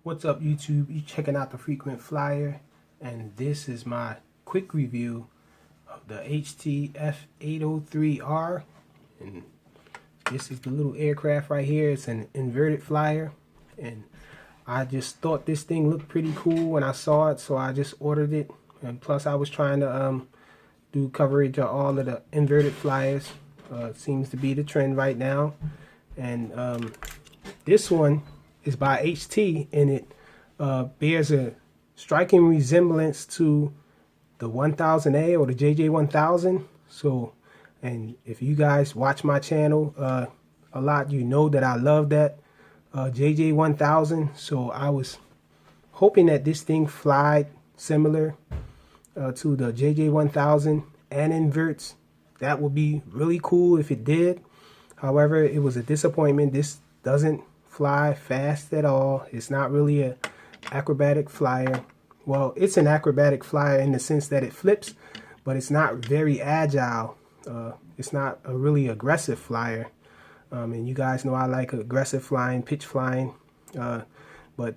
What's up, YouTube? You checking out the Frequent Flyer, and this is my quick review of the HT F803R. And this is the little aircraft right here. It's an inverted flyer, and I just thought this thing looked pretty cool when I saw it, so I just ordered it. And plus, I was trying to do coverage of all of the inverted flyers. It seems to be the trend right now, and this one is by HT, and it bears a striking resemblance to the 1000A or the JJ1000. So, and if you guys watch my channel a lot, you know that I love that JJ1000. So I was hoping that this thing flied similar to the JJ1000 and inverts. That would be really cool if it did. However, it was a disappointment. This doesn't fly fast at all. It's not really a acrobatic flyer. Well, it's an acrobatic flyer in the sense that it flips, but it's not very agile. It's not a really aggressive flyer. And you guys know I like aggressive flying, pitch flying. But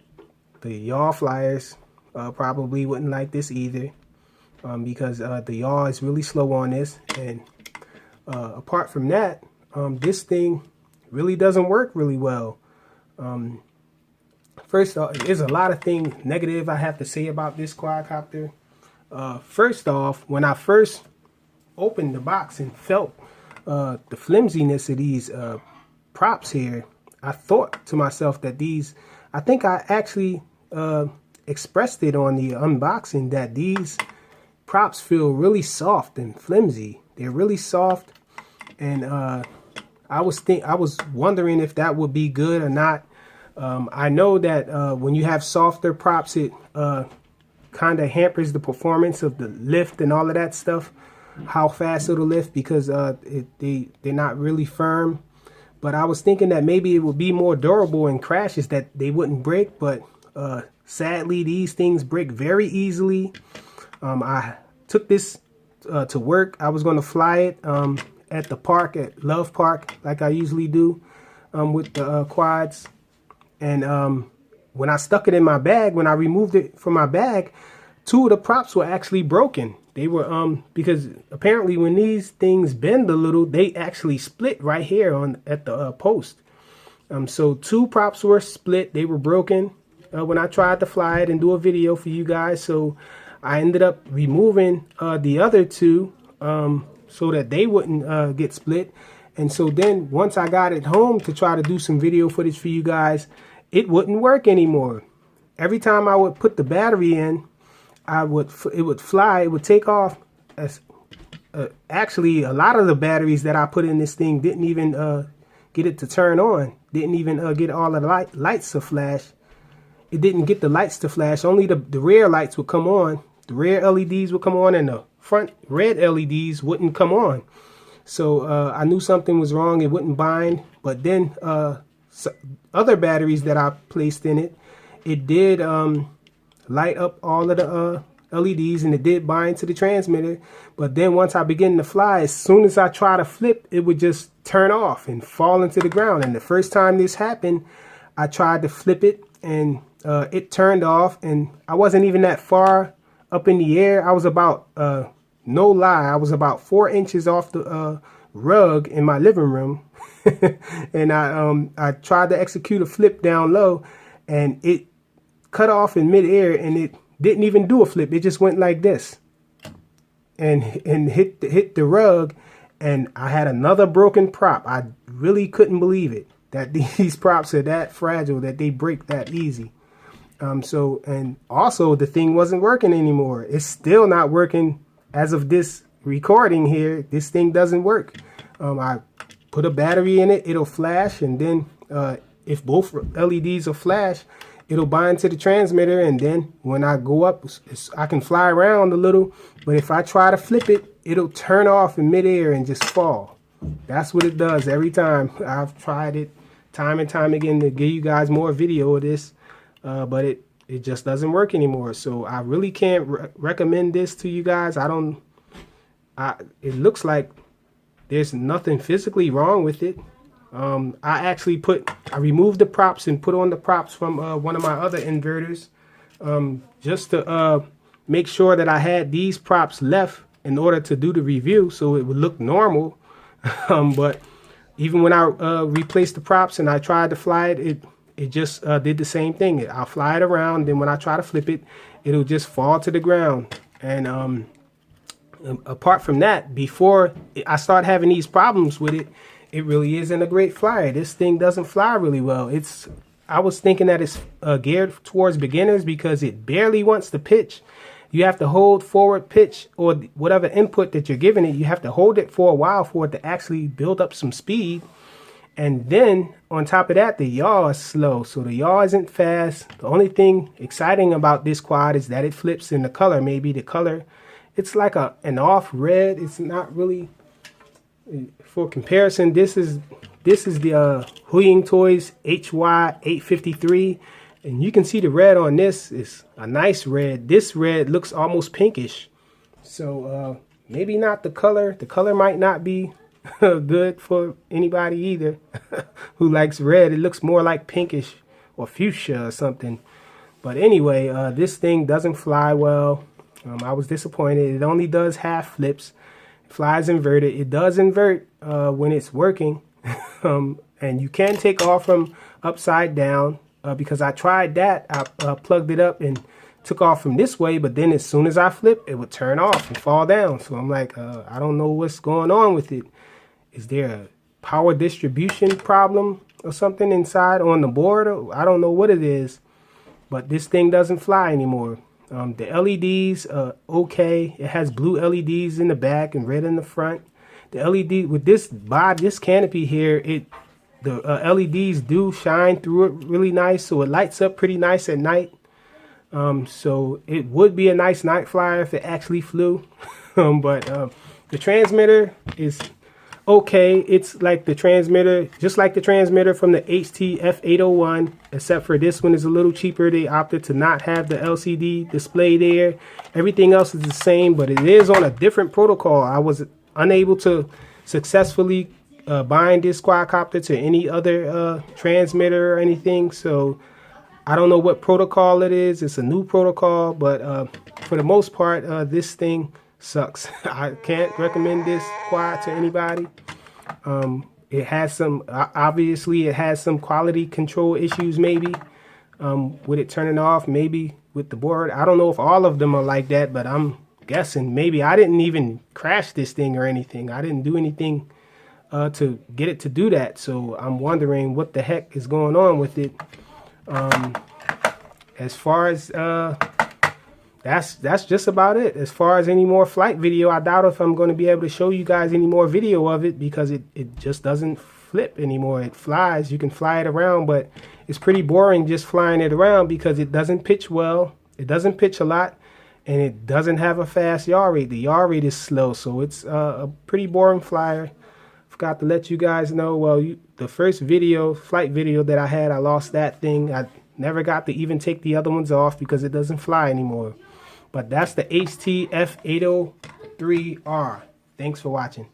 the yaw flyers probably wouldn't like this either, because the yaw is really slow on this. And apart from that, this thing really doesn't work really well. First off, there's a lot of things negative I have to say about this quadcopter. First off, when I first opened the box and felt the flimsiness of these props here, I thought to myself that these, I think I actually expressed it on the unboxing, that these props feel really soft and flimsy. They're really soft, and I was wondering if that would be good or not. I know that when you have softer props, it kind of hampers the performance of the lift and all of that stuff, how fast it'll lift, because they're not really firm. But I was thinking that maybe it would be more durable in crashes, that they wouldn't break. But sadly, these things break very easily. I took this to work. I was going to fly it at the park, at Love Park, like I usually do with the quads. And when I stuck it in my bag, when I removed it from my bag, two of the props were actually broken. They were because apparently when these things bend a little, they actually split right here at the post. So two props were split. They were broken when I tried to fly it and do a video for you guys. So I ended up removing the other two so that they wouldn't get split. And so then once I got it home to try to do some video footage for you guys, it wouldn't work anymore. Every time I would put the battery in, it would fly, it would take off. Actually, a lot of the batteries that I put in this thing didn't even get it to turn on. Didn't even get all of the lights to flash. It didn't get the lights to flash. Only the rear lights would come on. The rear LEDs would come on, and the front red LEDs wouldn't come on. So I knew something was wrong. It wouldn't bind. But then other batteries that I placed in it, it did light up all of the LEDs, and it did bind to the transmitter. But then once I began to fly, as soon as I try to flip, it would just turn off and fall into the ground. And the first time this happened, I tried to flip it, and it turned off, and I wasn't even that far up in the air. I was about no lie, I was about 4 inches off the rug in my living room. And I tried to execute a flip down low, and it cut off in midair, and it didn't even do a flip. It just went like this and hit the rug, and I had another broken prop. I really couldn't believe it, that these props are that fragile, that they break that easy. And also the thing wasn't working anymore. It's still not working as of this recording here. This thing doesn't work. I put a battery in it, it'll flash, and then if both LEDs will flash, it'll bind to the transmitter, and then when I go up, I can fly around a little, but if I try to flip it, it'll turn off in midair and just fall. That's what it does every time. I've tried it time and time again to give you guys more video of this, but it just doesn't work anymore. So I really can't recommend this to you guys. It looks like there's nothing physically wrong with it. I removed the props and put on the props from one of my other inverters, just to make sure that I had these props left in order to do the review so it would look normal. But even when I replaced the props and I tried to fly it, it just did the same thing. I'll fly it around, then when I try to flip it, it'll just fall to the ground. And apart from that, before I start having these problems with it, it really isn't a great flyer. This thing doesn't fly really well. I was thinking that it's geared towards beginners because it barely wants to pitch. You have to hold forward pitch or whatever input that you're giving it. You have to hold it for a while for it to actually build up some speed. And then on top of that, the yaw is slow. So the yaw isn't fast. The only thing exciting about this quad is that it flips in the color. Maybe the color, it's like an off red. It's not really, for comparison, this is the Huying Toys HY853. And you can see the red on this is a nice red. This red looks almost pinkish. So maybe not the color. The color might not be good for anybody either who likes red. It looks more like pinkish or fuchsia or something. But anyway, this thing doesn't fly well. I was disappointed. It only does half flips. It flies inverted. It does invert when it's working. And you can take off from upside down. Because I tried that, I plugged it up and took off from this way, but then as soon as I flip, it would turn off and fall down. So I'm like, I don't know what's going on with it. Is there a power distribution problem or something inside on the board? I don't know what it is, but this thing doesn't fly anymore. The LEDs, okay. It has blue LEDs in the back and red in the front. The LED with this canopy here, the LEDs do shine through it really nice, so it lights up pretty nice at night. So it would be a nice night flyer if it actually flew. But the transmitter is okay. It's like the transmitter, just like the transmitter from the HT F801, except for this one is a little cheaper. They opted to not have the LCD display there. Everything else is the same, but it is on a different protocol. I was unable to successfully bind this quadcopter to any other transmitter or anything, so I don't know what protocol it is. It's a new protocol, but for the most part, this thing sucks. I can't recommend this quad to anybody. It has some, obviously it has some quality control issues maybe with it turning off, maybe with the board. I don't know if all of them are like that, but I'm guessing maybe. I didn't even crash this thing or anything. I didn't do anything to get it to do that, so I'm wondering what the heck is going on with it. As far as that's just about it. As far as any more flight video, I doubt if I'm going to be able to show you guys any more video of it because it just doesn't flip anymore. It flies, you can fly it around, but it's pretty boring just flying it around because it doesn't pitch well, it doesn't pitch a lot, and it doesn't have a fast yaw rate. The yaw rate is slow, so it's a pretty boring flyer. Forgot to let you guys know, well, the first flight video that I had, I lost that thing. I never got to even take the other ones off because it doesn't fly anymore. But that's the HT F803R. Thanks for watching.